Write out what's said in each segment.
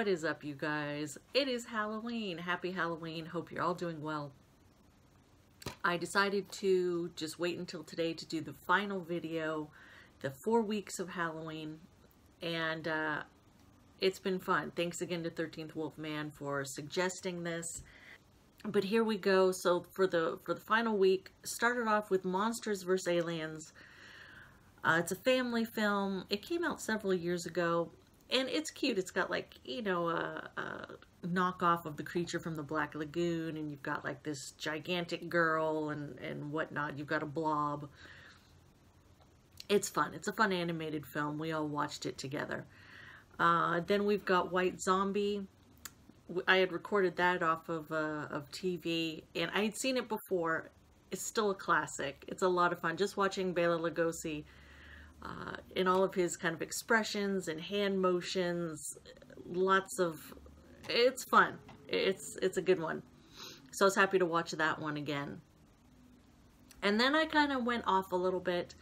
is up, you guys? It is Halloween. Happy Halloween. Hope you're all doing well. I decided to just wait until today to do the final video, the 4 weeks of Halloween, and it's been fun. Thanks again to 13th Wolfman for suggesting this. But here we go. So for the final week, started off with Monsters vs. Aliens. It's a family film. It came out several years ago. And it's cute. It's got like, you know, a knockoff of the creature from the Black Lagoon, and you've got like this gigantic girl and whatnot. You've got a blob. It's fun. It's a fun animated film. We all watched it together. Then we've got White Zombie. I had recorded that off of TV, and I had seen it before. It's still a classic. It's a lot of fun. Just watching Bela Lugosi in all of his kind of expressions and hand motions, it's fun. It's a good one. So I was happy to watch that one again. And then I kind of went off a little bit,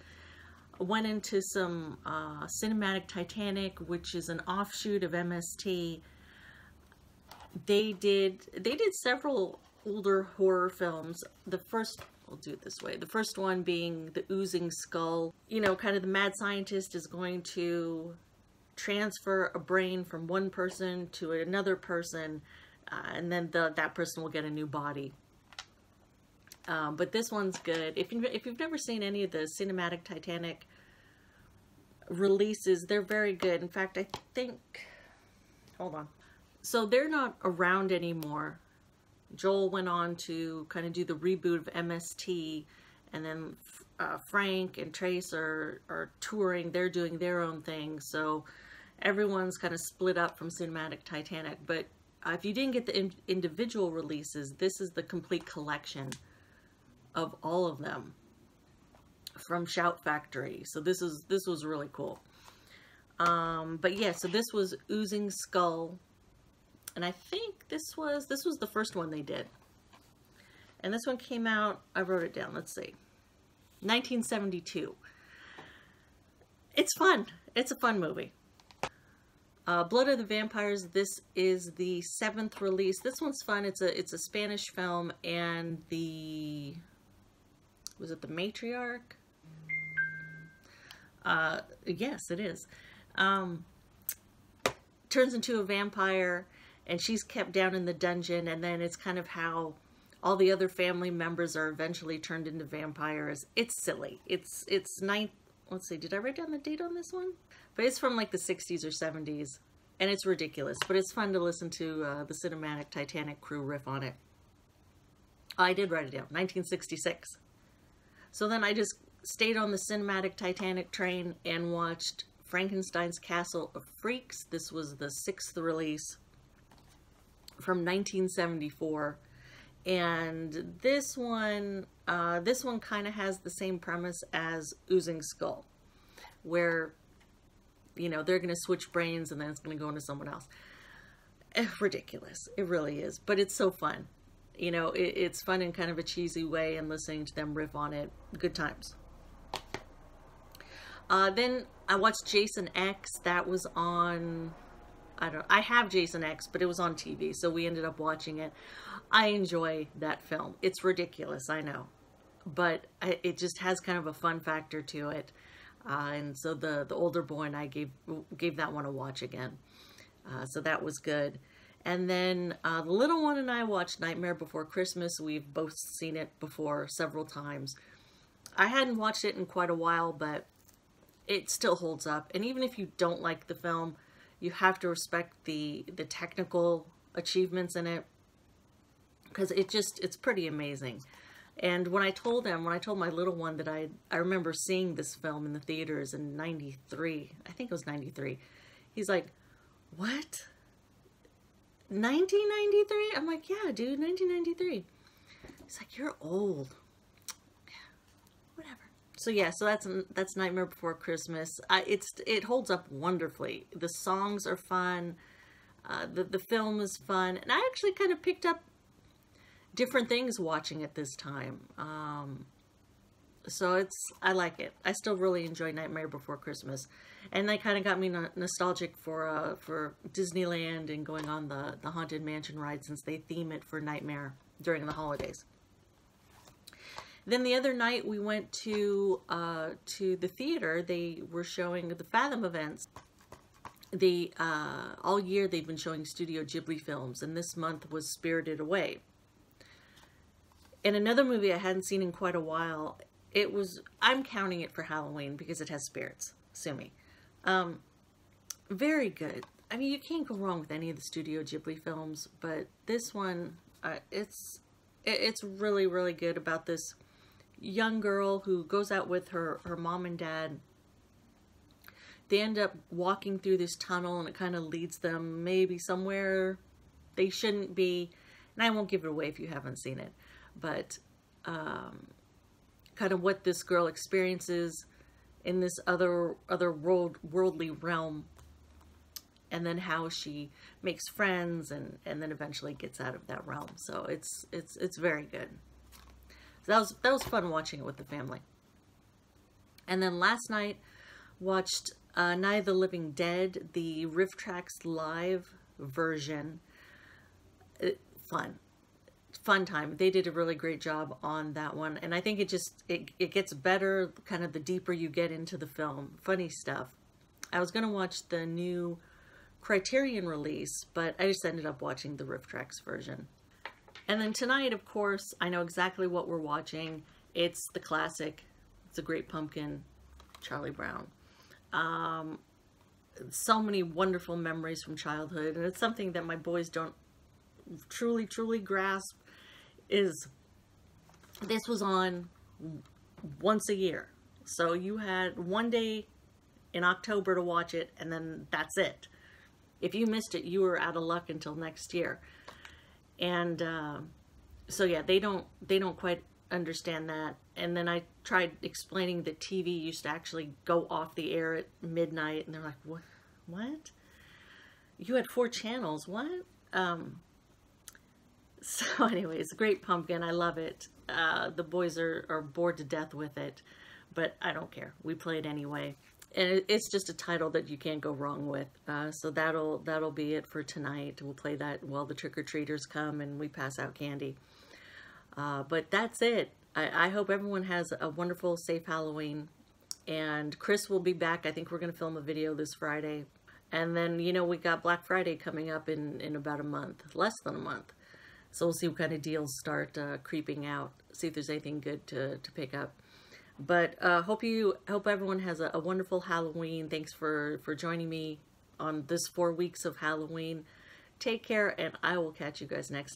went into some Cinematic Titanic, which is an offshoot of MST. They did several older horror films. The first, we'll do it this way. The first one being The Oozing Skull. You know, kind of the mad scientist is going to transfer a brain from one person to another person, and then that person will get a new body. But this one's good. If you've never seen any of the Cinematic Titanic releases, they're very good. In fact, I think, hold on. So they're not around anymore. Joel went on to kind of do the reboot of MST, and then Frank and Trace are touring. They're doing their own thing. So everyone's kind of split up from Cinematic Titanic. But if you didn't get the individual releases, this is the complete collection of all of them from Shout Factory. So this was really cool. But yeah, so this was Oozing Skull. And I think this was the first one they did. And this one came out, I wrote it down, let's see, 1972. It's fun. It's a fun movie. Blood of the Vampires, this is the 7th release. This one's fun. It's a Spanish film, and was it the matriarch? Yes, it is. Turns into a vampire, and she's kept down in the dungeon, and then it's kind of how all the other family members are eventually turned into vampires. It's silly. It's let's see, did I write down the date on this one? But it's from like the 60s or 70s, and it's ridiculous, but it's fun to listen to the Cinematic Titanic crew riff on it. I did write it down, 1966. So then I just stayed on the Cinematic Titanic train and watched Frankenstein's Castle of Freaks. This was the 6th release from 1974, and this one kind of has the same premise as Oozing Skull, where, you know, they're going to switch brains and then it's going to go into someone else. Ridiculous. It really is, but it's so fun. You know, it's fun in kind of a cheesy way, and listening to them riff on it, good times. Then I watched Jason X. That was on, I have Jason X, but it was on TV, so we ended up watching it. I enjoy that film. It's ridiculous, I know, but it just has kind of a fun factor to it. And so the older boy and I gave that one a watch again. So that was good. And then the little one and I watched Nightmare Before Christmas. We've both seen it before several times. I hadn't watched it in quite a while, but it still holds up. And even if you don't like the film, you have to respect the technical achievements in it, because it's pretty amazing. And when I told my little one that I remember seeing this film in the theaters in 93, I think it was 93, he's like, what? 1993? I'm like, yeah, dude, 1993. He's like, you're old. Whatever. So yeah, so that's Nightmare Before Christmas. It holds up wonderfully. The songs are fun. The film is fun, and I actually kind of picked up different things watching it this time. So I like it. I still really enjoy Nightmare Before Christmas. And they kind of got me nostalgic for Disneyland and going on the Haunted Mansion ride, since they theme it for Nightmare during the holidays. Then the other night we went to the theater. They were showing the Fathom events. All year they've been showing Studio Ghibli films, and this month was Spirited Away. And another movie I hadn't seen in quite a while. I'm counting it for Halloween because it has spirits. Sue me. Very good. I mean, you can't go wrong with any of the Studio Ghibli films, but this one, it's really, really good, about this young girl who goes out with her mom and dad. They end up walking through this tunnel, and it kind of leads them maybe somewhere they shouldn't be. And I won't give it away if you haven't seen it, but kind of what this girl experiences in this other worldly realm, and then how she makes friends and then eventually gets out of that realm. So it's very good. So that was fun watching it with the family. And then last night watched Night of the Living Dead, the RiffTrax live version. Fun time. They did a really great job on that one, and I think it gets better kind of the deeper you get into the film. Funny stuff. I was gonna watch the new Criterion release, but I just ended up watching the RiffTrax version. And then tonight, of course, I know exactly what we're watching. It's the classic. It's a Great Pumpkin, Charlie Brown. So many wonderful memories from childhood, and it's something that my boys don't truly grasp. Is this was on once a year, so you had one day in October to watch it, and then that's it. If you missed it, you were out of luck until next year. And so yeah, they don't quite understand that. And then I tried explaining that TV used to actually go off the air at midnight, and they're like, what? You had 4 channels, what? So anyways, Great Pumpkin, I love it. The boys are bored to death with it, but I don't care. We play it anyway. And it's just a title that you can't go wrong with. So that'll be it for tonight. We'll play that while the trick-or-treaters come and we pass out candy. But that's it. I hope everyone has a wonderful, safe Halloween. And Chris will be back. I think we're going to film a video this Friday. And then, you know, we got Black Friday coming up in about a month. Less than a month. So we'll see what kind of deals start creeping out. See if there's anything good to pick up. But hope everyone has a wonderful Halloween. Thanks for joining me on this 4 weeks of Halloween. Take care, and I will catch you guys next time.